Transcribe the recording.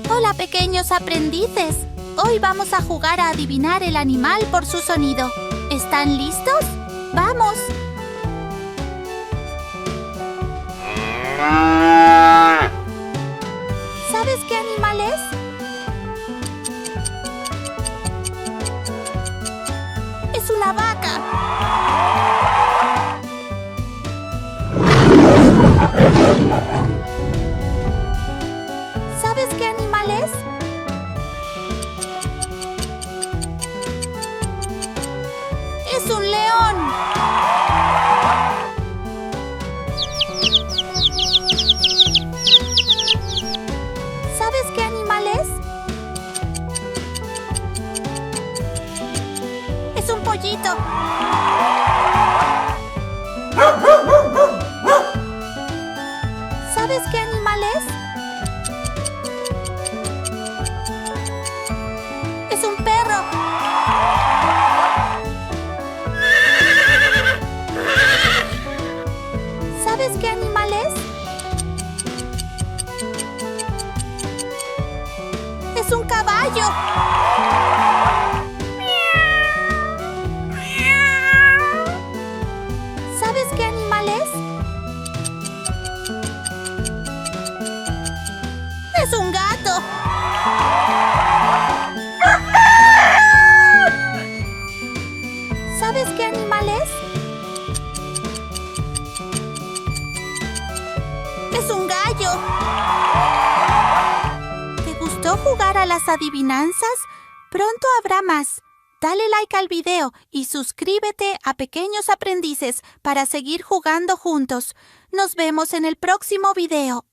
Hola, pequeños aprendices. Hoy vamos a jugar a adivinar el animal por su sonido. ¿Están listos? ¡Vamos! ¿Sabes qué animal es? ¡Es una vaca! ¿Sabes qué animal es? ¡Es un león! ¿Sabes qué animal es? ¡Es un pollito! ¿Sabes qué animal es? ¡Es un perro! ¿Sabes qué animal es? ¡Es un caballo! ¿Sabes qué animal es? ¡Es un gato! ¿Sabes qué animal es? ¡Es un gallo! ¿Te gustó jugar a las adivinanzas? Pronto habrá más. Dale like al video y suscríbete a Pequeños Aprendices para seguir jugando juntos. Nos vemos en el próximo video.